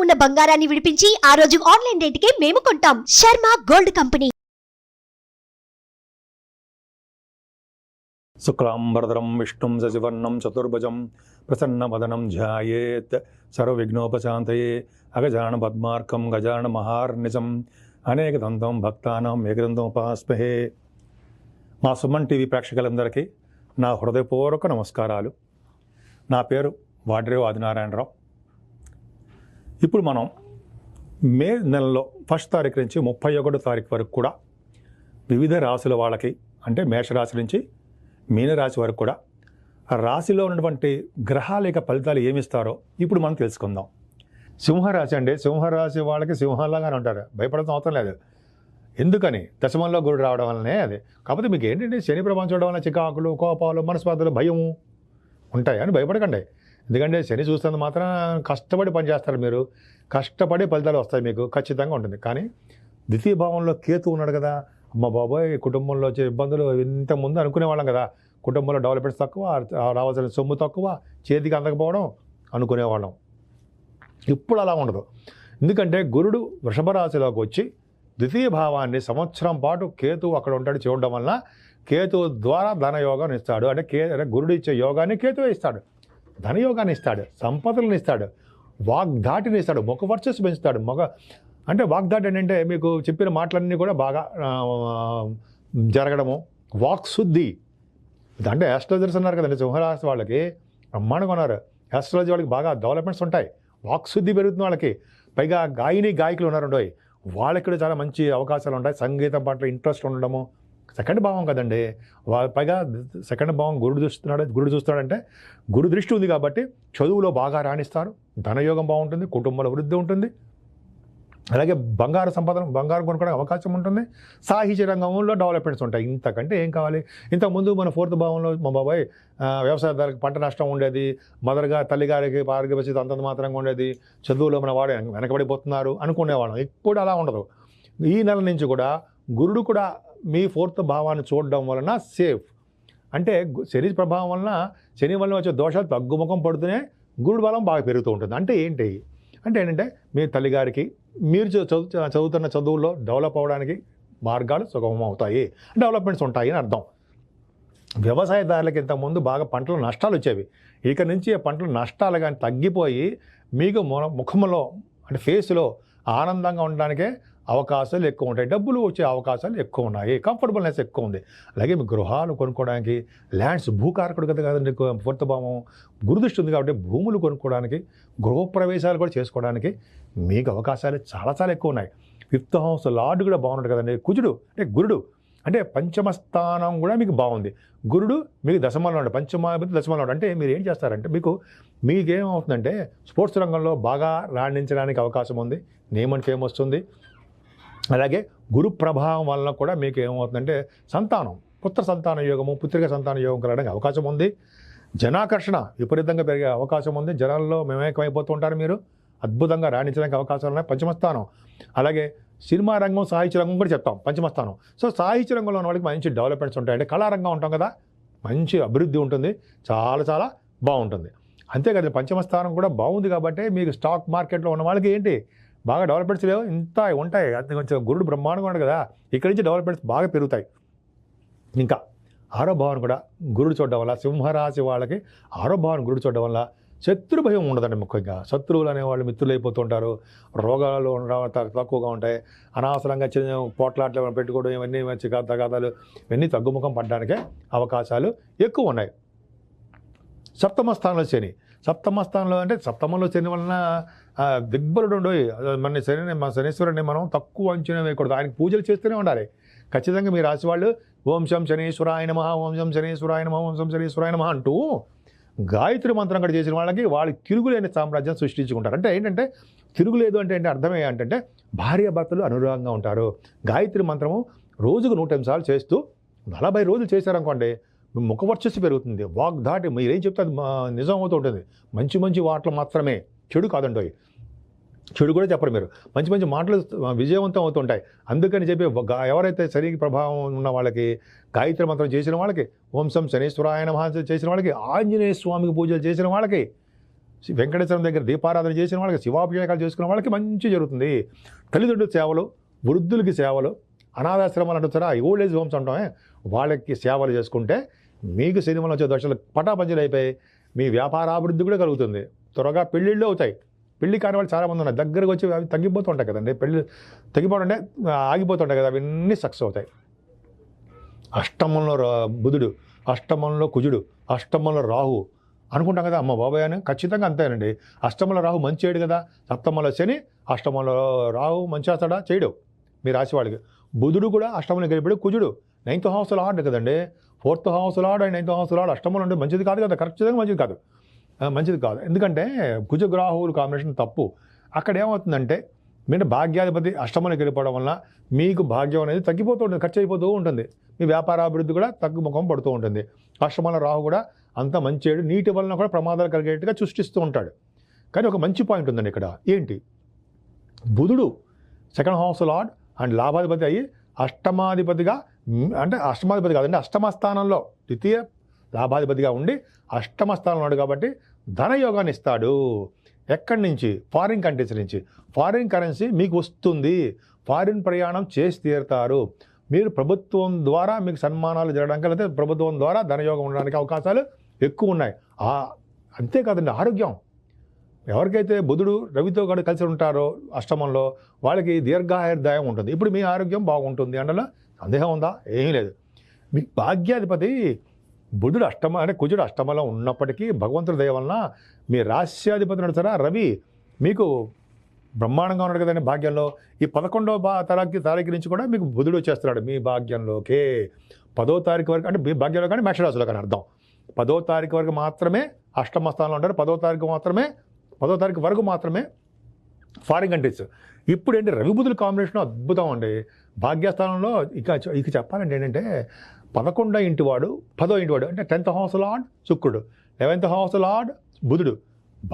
ఉన్న బంగారాన్ని విడిపించి ఆ రోజు ఆన్లైన్ రేటుకే మేము కొంటాం. Sharma gold company. శుక్లాంబరధరం విష్ణుం శశివర్ణం చతుర్భుజం ప్రసన్నవదనం ధ్యాయేత్ సర్వవిఘ్నోపశాంతయే అగజానన పద్మార్కం గజానన మహార్నిశం అనేకదంతం భక్తానాం ఏకదంతం ఉపాస్మహే. మా సుమన్ టీవీ ప్రేక్షకులందరికీ నా హృదయపూర్వక నమస్కారాలు. నా పేరు వాడ్రేవు ఆదినారాయణరావు. ఇప్పుడు మనం మే నెలలో 1 తారీఖు నుంచి 31 తారీఖు వరకు కూడా వివిధ రాశుల వాళ్ళకి, అంటే మేషరాశి నుంచి మీనరాశి వరకు కూడా ఆ రాశిలో ఉన్నటువంటి గ్రహాల యొక్క ఫలితాలు ఏమిస్తారో ఇప్పుడు మనం తెలుసుకుందాం. సింహరాశి అండి, సింహరాశి వాళ్ళకి సింహాలాగానే ఉంటారు, భయపడడం అవసరం లేదు. ఎందుకని? దశమంలో గురుడు రావడం వల్లనే అది. కాకపోతే మీకు ఏంటంటే శని ప్రభావం చూడడం వల్ల చికాకులు, కోపాలు, మనస్పాతలు, భయము ఉంటాయి అని భయపడకండి. ఎందుకంటే శని చూస్తున్నది మాత్రం కష్టపడి పనిచేస్తారు, మీరు కష్టపడి ఫలితాలు వస్తాయి, మీకు ఖచ్చితంగా ఉంటుంది. కానీ ద్వితీయ భావంలో కేతు ఉన్నాడు కదా, అమ్మ బాబోయ్ కుటుంబంలో వచ్చే ఇబ్బందులు ఇంతకుముందు అనుకునేవాళ్ళం కదా, కుటుంబంలో డెవలప్మెంట్స్ తక్కువ, రావాల్సిన సొమ్ము తక్కువ, చేతికి అందకపోవడం అనుకునేవాళ్ళం. ఇప్పుడు అలా ఉండదు. ఎందుకంటే గురుడు వృషభ రాశిలోకి వచ్చి ద్వితీయ భావాన్ని సంవత్సరం పాటు కేతు అక్కడ ఉంటాడు చూడడం వలన కేతు ద్వారా ధనయోగాన్ని ఇస్తాడు. అంటే గురుడు ఇచ్చే యోగాన్ని కేతువే ఇస్తాడు, ధనయోగాన్ని ఇస్తాడు, సంపదలను ఇస్తాడు, వాగ్ధాటిని ఇస్తాడు, ముఖ వర్చస్సు పెంచుతాడు. అంటే వాగ్ధాటి అంటే మీకు చెప్పిన మాటలన్నీ కూడా బాగా జరగడము, వాక్శుద్ధి. అంటే ఆస్ట్రాలజర్స్ ఉన్నారు కదండి సింహరాశి వాళ్ళకి, బ్రహ్మాండంగా ఉన్నారు. ఆస్ట్రాలజీ వాళ్ళకి బాగా డెవలప్మెంట్స్ ఉంటాయి, వాక్శుద్ధి పెరుగుతుంది వాళ్ళకి. పైగా గాయకులు ఉన్నారండి, వాళ్ళకి కూడా చాలా మంచి అవకాశాలు ఉంటాయి. సంగీతం పట్ల ఇంట్రెస్ట్ ఉండడము, సెకండ్ భావం కదండి, పైగా సెకండ్ భావం గురుడు చూస్తున్నాడంటే గురు దృష్టి ఉంది కాబట్టి చదువులో బాగా రాణిస్తారు, ధనయోగం బాగుంటుంది, కుటుంబంలో వృద్ధి ఉంటుంది, అలాగే బంగారు కొనుక్కోవడానికి అవకాశం ఉంటుంది, సాహిత్య రంగంలో డెవలప్మెంట్స్ ఉంటాయి. ఇంతకంటే ఏం కావాలి? ఇంతకుముందు మన 4th భావంలో మా బాబాయ్ వ్యవసాయదారులకు పంట నష్టం ఉండేది, మదర్గా తల్లిగారికి ఆరోగ్య పరిస్థితి అంతంత మాత్రంగా ఉండేది, చదువులో మన వాడు వెనకబడిపోతున్నారు అనుకునేవాళ్ళం. ఇప్పుడు అలా ఉండదు. ఈ నెల నుంచి కూడా గురుడు కూడా మీ 4th భావాన్ని చూడడం వలన సేఫ్. అంటే శని ప్రభావం వలన, శని వలన వచ్చే దోషాలు తగ్గుముఖం పడుతూనే గురుడు బలం బాగా పెరుగుతూ ఉంటుంది. అంటే ఏంటంటే మీ తల్లిగారికి మీరు చదువుతున్న చదువుల్లో డెవలప్ అవ్వడానికి మార్గాలు సుగమం అవుతాయి, డెవలప్మెంట్స్ ఉంటాయి అని అర్థం. వ్యవసాయదారులకి ఇంతకుముందు బాగా పంటలు నష్టాలు వచ్చేవి, ఇక నుంచి ఆ పంటలు నష్టాలు కానీ తగ్గిపోయి మీకు ముఖంలో అంటే ఫేస్లో ఆనందంగా ఉండడానికే అవకాశాలు ఎక్కువ ఉంటాయి, డబ్బులు వచ్చే అవకాశాలు ఎక్కువ ఉన్నాయి, కంఫర్టబుల్నెస్ ఎక్కువ ఉంది. అలాగే మీ గృహాలు కొనుక్కోవడానికి, ల్యాండ్స్, భూకారకుడు కదండి 4th భావం, గురుదృష్టి ఉంది కాబట్టి భూములు కొనుక్కోవడానికి, గృహప్రవేశాలు కూడా చేసుకోవడానికి మీకు అవకాశాలు చాలా చాలా ఎక్కువ ఉన్నాయి. 5th హౌస్ లార్డ్ కూడా బాగున్నాడు కదండి, కుజుడు అంటే గురుడు, అంటే పంచమ స్థానం కూడా మీకు బాగుంది. గురుడు మీకు దశమంలో ఉంటాడు, పంచమాధిపతి దశమంలో ఉంటాడు. అంటే మీరు ఏం చేస్తారంటే మీకేమవుతుందంటే స్పోర్ట్స్ రంగంలో బాగా రాణించడానికి అవకాశం ఉంది, నేమ్ అండ్ ఫేమ్ వస్తుంది. అలాగే గురు ప్రభావం వలన కూడా మీకు ఏమవుతుందంటే పుత్ర సంతాన యోగము, పుత్రిక సంతాన యోగం కలగడానికి అవకాశం ఉంది. జనాకర్షణ విపరీతంగా పెరిగే అవకాశం ఉంది, జనాల్లో మేమేకమైపోతూ ఉంటారు, మీరు అద్భుతంగా రాణించడానికి అవకాశాలు ఉన్నాయి. పంచమస్థానం. అలాగే సినిమా రంగం, సాహిత్య రంగం కూడా చెప్తాం పంచమస్థానం. సో సాహిత్య రంగంలో ఉన్న వాళ్ళకి మంచి డెవలప్మెంట్స్ ఉంటాయి. అంటే కళారంగం ఉంటాం కదా, మంచి అభివృద్ధి ఉంటుంది, చాలా చాలా బాగుంటుంది. అంతేకాదు పంచమస్థానం కూడా బాగుంది కాబట్టి మీకు స్టాక్ మార్కెట్లో ఉన్న వాళ్ళకి ఏంటి బాగా డెవలప్మెంట్స్ లేవు, ఇంత ఉంటాయి. అది కొంచెం గురుడు బ్రహ్మాండంగా ఉండదు కదా, ఇక్కడి నుంచి డెవలప్మెంట్స్ బాగా పెరుగుతాయి. ఇంకా 6వ భావం కూడా గురుడు చూడడం వల్ల, సింహరాశి వాళ్ళకి 6వ భావం గురుడు చూడడం వల్ల శత్రు భయం ఉండదండి. ముఖ్యంగా శత్రువులు అనేవాళ్ళు మిత్రులు అయిపోతుంటారు, రోగాలు తక్కువగా ఉంటాయి, అనవసరంగా చిన్న పోట్లాట్లు పెట్టుకోవడం, ఇవన్నీ మంచి తగాదాలు ఇవన్నీ తగ్గుముఖం పడడానికే అవకాశాలు ఎక్కువ ఉన్నాయి. 7వ స్థానంలో శని, 7వ స్థానంలో అంటే 7వ శని వలన దిగ్బలుడు ఉండవు. మన శనీశ్వరుని మనం తక్కువ అంచనా వేయకూడదు, ఆయనకు పూజలు చేస్తూనే ఉండాలి. ఖచ్చితంగా మీ రాశి వాళ్ళు ఓం శం శనీశ్వరాయ నమః, ఓం శం శనీశ్వరాయ నమః, ఓం శం శనీశ్వరాయ నమః అంటూ గాయత్రి మంత్రం కూడా చేసిన వాళ్ళకి తిరుగులేని సామ్రాజ్యం సృష్టించుకుంటారు. అంటే ఏంటంటే తిరుగులేదు అంటే అర్థమే ఏంటంటే భార్యాభర్తలు అనురాగంగా ఉంటారు. గాయత్రి మంత్రము రోజుకు 108 సార్లు చేస్తూ 40 రోజులు చేశారనుకోండి, ముఖ వర్చస్సు పెరుగుతుంది, వాగ్ధాటి మీరేం చెప్తే అది నిజం అవుతూ ఉంటుంది. మంచి మంచి వాటలు మాత్రమే, చెడు కాదండి, చెడు కూడా చెప్పరు మీరు, మంచి మంచి మాటలు విజయవంతం అవుతుంటాయి. అందుకని చెప్పి ఎవరైతే శని ప్రభావం ఉన్న వాళ్ళకి గాయత్రి మంత్రం చేసిన వాళ్ళకి, ఓం శం శనీశ్వరాయ నమః చేసిన వాళ్ళకి, ఆంజనేయ స్వామికి పూజలు చేసిన వాళ్ళకి వెంకటేశ్వరం దగ్గర దీపారాధన చేసిన వాళ్ళకి, శివాభిషేకాలు చేసుకున్న వాళ్ళకి మంచి జరుగుతుంది. తల్లిదండ్రుల సేవలు, వృద్ధులకి సేవలు, అనాథాశ్రమాలు అంటారా, ఓల్డ్ ఏజ్ హోమ్స్ అంటామే, వాళ్ళకి సేవలు చేసుకుంటే మీకు సినిమాలో వచ్చే దశలు పటాపంచలు అయిపోయి మీ వ్యాపారాభివృద్ధి కూడా కలుగుతుంది. త్వరగా పెళ్ళిళ్ళు అవుతాయి. పెళ్లి కాని వాళ్ళు చాలామంది ఉన్నారు, దగ్గరకు వచ్చి అవి తగ్గిపోతూ ఉంటాయి కదండి. పెళ్ళి తగ్గిపోవడం అంటే ఆగిపోతుంటాయి కదా, అవన్నీ సక్సెస్ అవుతాయి. అష్టమంలో బుధుడు, అష్టమంలో కుజుడు, అష్టమంలో రాహు అనుకుంటాం కదా, అమ్మ బాబాయ్ అని. ఖచ్చితంగా అంతేనండి. అష్టమంలో రాహు మంచి చేయడు కదా, సప్తమంలో శని, అష్టమంలో రాహు మంచి చేస్తాడా, చేయడు మీ రాశి వాళ్ళకి. బుధుడు కూడా అష్టమంలో గెలిపాడు. కుజుడు 9th హౌస్ లార్డ్ కదండి, 4th house lord and 9th house lord అష్టమంలో అంటే మంచిది కాదు కదా, ఖచ్చితంగా మంచిది కాదు. ఎందుకంటే కుజగ్రాహువుల కాంబినేషన్ తప్పు. అక్కడ ఏమవుతుందంటే మీరు భాగ్యాధిపతి అష్టమంలోకి వెళ్ళిపోవడం వల్ల మీకు భాగ్యం అనేది తగ్గిపోతూ ఉంటుంది, ఖర్చు అయిపోతూ ఉంటుంది. మీ వ్యాపారాభివృద్ధి కూడా తగ్గుముఖం పడుతూ ఉంటుంది. అష్టమంలో రాహు కూడా అంత మంచి, నీటి వలన కూడా ప్రమాదాలు కలిగేట్టుగా సృష్టిస్తూ ఉంటాడు. కానీ ఒక మంచి పాయింట్ ఉందండి ఇక్కడ. ఏంటి? బుధుడు 2nd హౌస్ లార్డ్ అండ్ లాభాధిపతి అయ్యి అష్టమాధిపతిగా, అంటే అష్టమాధిపతి కాదండి, అష్టమ స్థానంలో ద్వితీయ లాభాధిపతిగా ఉండి అష్టమ స్థానంలో ఉన్నాడు కాబట్టి ధనయోగాన్ని ఇస్తాడు. ఎక్కడి నుంచి? ఫారిన్ కంట్రీస్ నుంచి. ఫారిన్ కరెన్సీ మీకు వస్తుంది. ఫారిన్ ప్రయాణం చేసి తీరుతారు. మీరు ప్రభుత్వం ద్వారా మీకు సన్మానాలు జరగడానికి, లేకపోతే ప్రభుత్వం ద్వారా ధనయోగం ఉండడానికి అవకాశాలు ఎక్కువ ఉన్నాయి. అంతేకాదండి, ఆరోగ్యం. ఎవరికైతే బుధుడు రవితో కూడా కలిసి ఉంటారో అష్టమంలో, వాళ్ళకి దీర్ఘాయుర్దాయం ఉంటుంది. ఇప్పుడు మీ ఆరోగ్యం బాగుంటుంది అందులో సందేహం ఉందా? ఏమీ లేదు. మీ భాగ్యాధిపతి బుధుడు అంటే కుజుడు అష్టమంలో ఉన్నప్పటికీ భగవంతుడి దయ వలన మీ రాశ్యాధిపతి నడుస్తారా రవి మీకు బ్రహ్మాండంగా ఉన్నాడు కదండి భాగ్యంలో. ఈ 11వ తారీఖు నుంచి కూడా మీకు బుధుడు వచ్చేస్తున్నాడు మీ భాగ్యంలోకే. 10వ తారీఖు వరకు, అంటే మీ భాగ్యంలో కానీ మేషరాశిలో కానీ అర్థం. 10వ తారీఖు వరకు మాత్రమే అష్టమ స్థానంలో ఉంటారు. 10వ తారీఖు వరకు మాత్రమే ఫారిన్ కంట్రీస్. ఇప్పుడు ఏంటి, రవి బుధుల కాంబినేషన్ అద్భుతం అండి. భాగ్యస్థానంలో ఇక చెప్పాలంటే ఏంటంటే 11వ ఇంటి వాడు, 10వ ఇంటి వాడు, అంటే 10th హౌస్ లార్డ్ శుక్రుడు, 11th హౌస్ లార్డ్ బుధుడు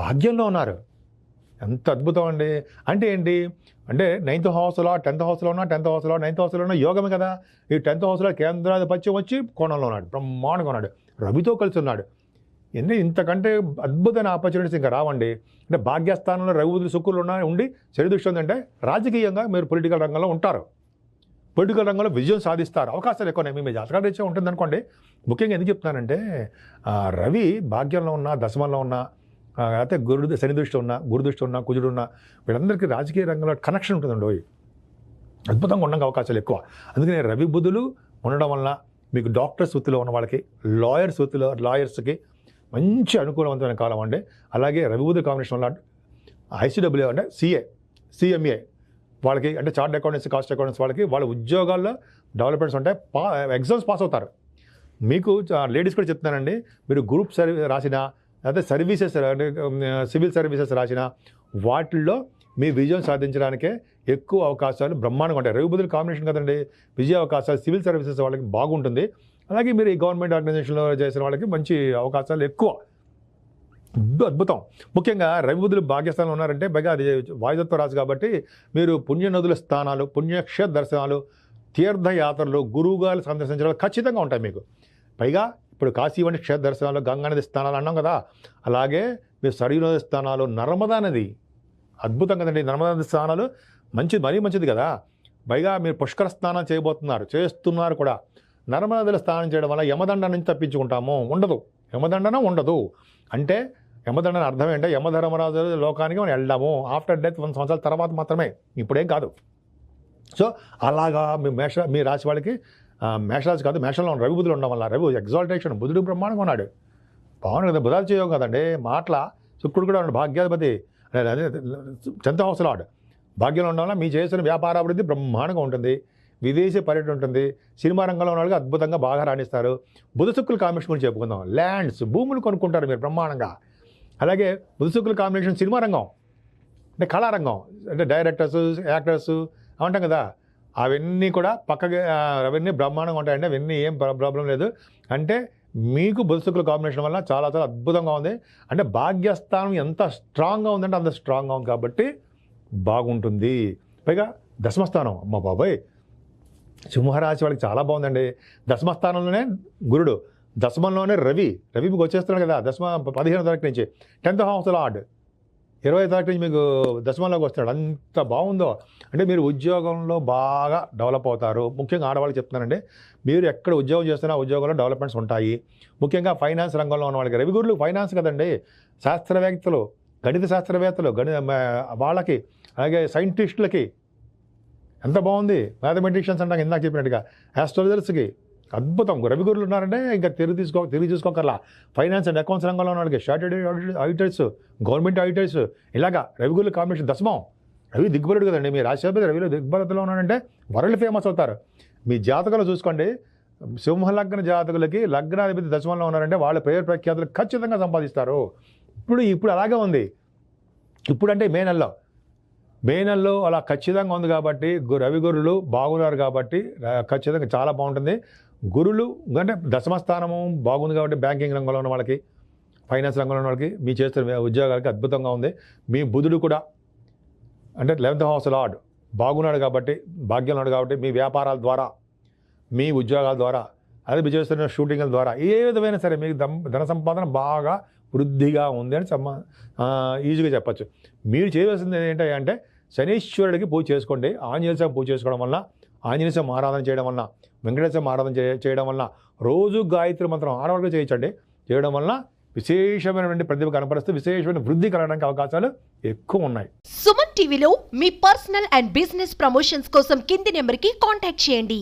భాగ్యంలో ఉన్నారు. ఎంత అద్భుతం అండి. అంటే ఏంటి అంటే 9th హౌస్ లార్డ్ 10th హౌస్లో ఉన్నా, 10th హౌస్ లార్డ్ 9th హౌస్లో ఉన్న యోగమే కదా. ఈ 10th హౌస్లో కేంద్రాధిపత్యం వచ్చి కోణంలో ఉన్నాడు, బ్రహ్మాండంగా ఉన్నాడు, రవితో కలిసి ఉన్నాడు. ఇంతకంటే అద్భుతమైన ఆపర్చునిటీస్ ఇంకా రావండి. అంటే భాగ్యస్థానంలో రవి బుధులు శుక్రులు ఉండి శని దృష్టి ఉందంటే రాజకీయంగా మీరు పొలిటికల్ రంగంలో ఉంటారు, పొలిటికల్ రంగంలో విజయం సాధిస్తారు, అవకాశాలు ఎక్కువ మీ జాతకాలు రీత్యా ఉంటుంది అనుకోండి. ముఖ్యంగా ఎందుకు చెప్తున్నానంటే రవి భాగ్యంలో ఉన్న, దశమంలో ఉన్న, అయితే శని దృష్టి ఉన్న, గురు దృష్టి ఉన్న, కుజుడు ఉన్న, వీళ్ళందరికీ రాజకీయ రంగంలో కనెక్షన్ ఉంటుందండి. అద్భుతంగా ఉండడానికి అవకాశాలు ఎక్కువ. అందుకని రవి బుధులు ఉండడం వలన మీకు డాక్టర్స్ వృత్తిలో ఉన్న వాళ్ళకి, లాయర్స్కి మంచి అనుకూలవంతమైన కాలం అండి. అలాగే రవి బుధుల కాంబినేషన్ వల్ల ఐసీడబ్ల్యూ అంటే సిఎంఏ వాళ్ళకి, అంటే చార్ట్ అకౌంటెన్సీ, కాస్ట్ అకౌంటెన్సీ వాళ్ళకి వాళ్ళ ఉద్యోగాల్లో డెవలప్మెంట్స్ ఉంటాయి. ఎగ్జామ్స్ పాస్ అవుతారు. మీకు లేడీస్ కూడా చెప్తున్నానండి, మీరు గ్రూప్ రాసిన, లేకపోతే సర్వీసెస్ అంటే సివిల్ సర్వీసెస్ రాసిన వాటిల్లో మీ విజయం సాధించడానికే ఎక్కువ అవకాశాలు బ్రహ్మాండంగా ఉంటాయి. రవి బుధుల కాంబినేషన్ కదండి, విజయ అవకాశాలు సివిల్ సర్వీసెస్ వాళ్ళకి బాగుంటుంది. అలాగే మీరు ఈ గవర్నమెంట్ ఆర్గనైజేషన్లో చేసిన వాళ్ళకి మంచి అవకాశాలు ఎక్కువ. అద్భుతం. ముఖ్యంగా రవి బుధులు భాగ్యస్థానంలో ఉన్నారంటే పైగా అది వాయుతత్వ రాశి కాబట్టి మీరు పుణ్యనదుల స్థానాలు, పుణ్యక్షేత్ర దర్శనాలు, తీర్థయాత్రలు, గురువుగారు సందర్శించడాలు ఖచ్చితంగా ఉంటాయి మీకు. పైగా ఇప్పుడు కాశీ వంటి క్షేత్ర దర్శనాలు, గంగానది స్థానాలు అన్నాం కదా, అలాగే మీరు సరయూ నది స్థానాలు, నర్మదా నది అద్భుతం కదండి. నర్మదా నది స్థానాలు మరీ మంచిది కదా. పైగా మీరు పుష్కర స్నానం చేస్తున్నారు కూడా. నర్మదా నదిలో స్నానం చేయడం వల్ల యమదండ నుంచి తప్పించుకుంటాము. యమదండన ఉండదు. అంటే యమదండన అర్థం ఏంటంటే యమధర్మరాజు లోకానికి మనం వెళ్దాము ఆఫ్టర్ డెత్ 100 సంవత్సరాల తర్వాత మాత్రమే, ఇప్పుడేం కాదు. సో అలాగా మీ రాశి వాళ్ళకి, మేషరాశి కాదు మేషంలో రవి బుధులు ఉండడం వల్ల, రవి ఎగ్జాల్టేషన్, బుధుడు బ్రహ్మాండంగా ఉన్నాడు, బాగుంది కదా. బుధాది యోగం కదండి, మాటల శుక్రుడు కూడా ఉన్నాడు భాగ్యాధిపతి, అదే 10th హౌస్ లార్డ్ భాగ్యంలో ఉండడం వల్ల మీ చేసిన వ్యాపారాభివృద్ధి బ్రహ్మాండంగా ఉంటుంది, విదేశీ పర్యటన ఉంటుంది, సినిమా రంగంలో ఉన్న వాళ్ళకి అద్భుతంగా బాగా రాణిస్తారు. బుధ శుక్రుల కాంబినేషన్ గురించి చెప్పుకుందాం. ల్యాండ్స్, భూములు కొనుక్కుంటారు మీరు బ్రహ్మాండంగా. అలాగే బుధ శుక్రుల కాంబినేషన్ సినిమా రంగం, అంటే కళారంగం, అంటే డైరెక్టర్స్, యాక్టర్స్ అంటాం కదా, అవన్నీ కూడా పక్కకి అవన్నీ బ్రహ్మాండంగా ఉంటాయండి. అవన్నీ ఏం ప్రాబ్లం లేదు. అంటే మీకు బుధ శుక్రుల కాంబినేషన్ వల్ల చాలా చాలా అద్భుతంగా ఉంది. అంటే భాగ్యస్థానం ఎంత స్ట్రాంగ్గా ఉందంటే అంత స్ట్రాంగ్గా ఉంది కాబట్టి బాగుంటుంది. పైగా దశమస్థానం, అమ్మ బాబాయ్, సింహరాశి వాళ్ళకి చాలా బాగుందండి. దశమస్థానంలోనే గురుడు, దశమంలోనే రవి మీకు వచ్చేస్తున్నాడు కదా, దశమ 15వ తారీఖు నుంచి 10th హౌస్ లార్డ్ 20వ తారీఖు నుంచి మీకు దశమంలోకి వస్తాడు. అంత బాగుందో అంటే మీరు ఉద్యోగంలో బాగా డెవలప్ అవుతారు. ముఖ్యంగా ఆడవాళ్ళు చెప్తున్నానండి, మీరు ఎక్కడ ఉద్యోగం చేస్తున్నా ఉద్యోగంలో డెవలప్మెంట్స్ ఉంటాయి. ముఖ్యంగా ఫైనాన్స్ రంగంలో ఉన్న వాళ్ళకి, రవి గురులు ఫైనాన్స్ కదండి, శాస్త్రవేత్తలు, గణిత శాస్త్రవేత్తలు, వాళ్ళకి, అలాగే సైంటిస్టులకి ఎంత బాగుంది. మ్యాథమెటిషియన్స్ అంటాం ఇందాక చెప్పినట్టుగా, ఆస్ట్రాలజర్స్కి అద్భుతం. రవి గురులు ఉన్నారంటే ఇంకా తిరిగి చూసుకోకర్లా. ఫైనాన్స్ అండ్ అకౌంట్స్ రంగంలో ఉన్న వాళ్ళకి, చార్టెడ్ ఆడిటర్స్, గవర్నమెంట్ ఆడిటర్స్, ఇలాగా రవి గురులు కాంబినేషన్ దశమం. రవి దిగ్బలుడు కదండి, మీ రాశిపతి రవిలో దిగ్బలతలో ఉన్నాడంటే వరల్డ్ ఫేమస్ అవుతారు. మీ జాతకాలు చూసుకోండి, సింహలగ్న జాతకులకి లగ్నాధిపతి దశమంలో ఉన్నారంటే వాళ్ళ పేరు ప్రఖ్యాతులు ఖచ్చితంగా సంపాదిస్తారు. ఇప్పుడు అలాగే ఉంది. ఇప్పుడంటే మే నెలలో అలా ఖచ్చితంగా ఉంది కాబట్టి, రవి గురులు బాగున్నారు కాబట్టి ఖచ్చితంగా చాలా బాగుంటుంది. గురులు అంటే దశమస్థానము బాగుంది కాబట్టి బ్యాంకింగ్ రంగంలో ఉన్న వాళ్ళకి, ఫైనాన్స్ రంగంలో ఉన్న వాళ్ళకి, మీ చేస్తున్న ఉద్యోగాలకి అద్భుతంగా ఉంది. మీ బుధుడు కూడా అంటే 11th హౌస్ లార్డ్ బాగున్నాడు కాబట్టి, భాగ్యం ఉన్నాడు కాబట్టి, మీ వ్యాపారాల ద్వారా, మీ ఉద్యోగాల ద్వారా, అదే మీరు చేస్తున్న షూటింగ్ల ద్వారా ఏ విధమైన సరే మీకు ధన సంపాదన బాగా వృద్ధిగా ఉంది అని ఈజీగా చెప్పచ్చు. మీరు చేయవలసింది ఏంటంటే శనీశ్వరుడికి పూజ చేసుకోండి. ఆంజనేయ స్వామి పూజ చేసుకోవడం వల్ల, ఆంజనేయ స్వామి ఆరాధన చేయడం వల్ల, వెంకటేశ్వర స్వామి ఆరాధన చేయడం వల్ల, రోజు గాయత్రి మంత్రం ఆడవాళ్ళకి చేయించండి. చేయడం వల్ల విశేషమైనటువంటి ప్రతిభ కనపరుస్తూ విశేషమైన వృద్ధి కలగడానికి అవకాశాలు ఎక్కువ ఉన్నాయి. సుమన్ టీవీలో మీ పర్సనల్ అండ్ బిజినెస్ ప్రమోషన్స్ కోసం కింది నెంబర్కి కాంటాక్ట్ చేయండి.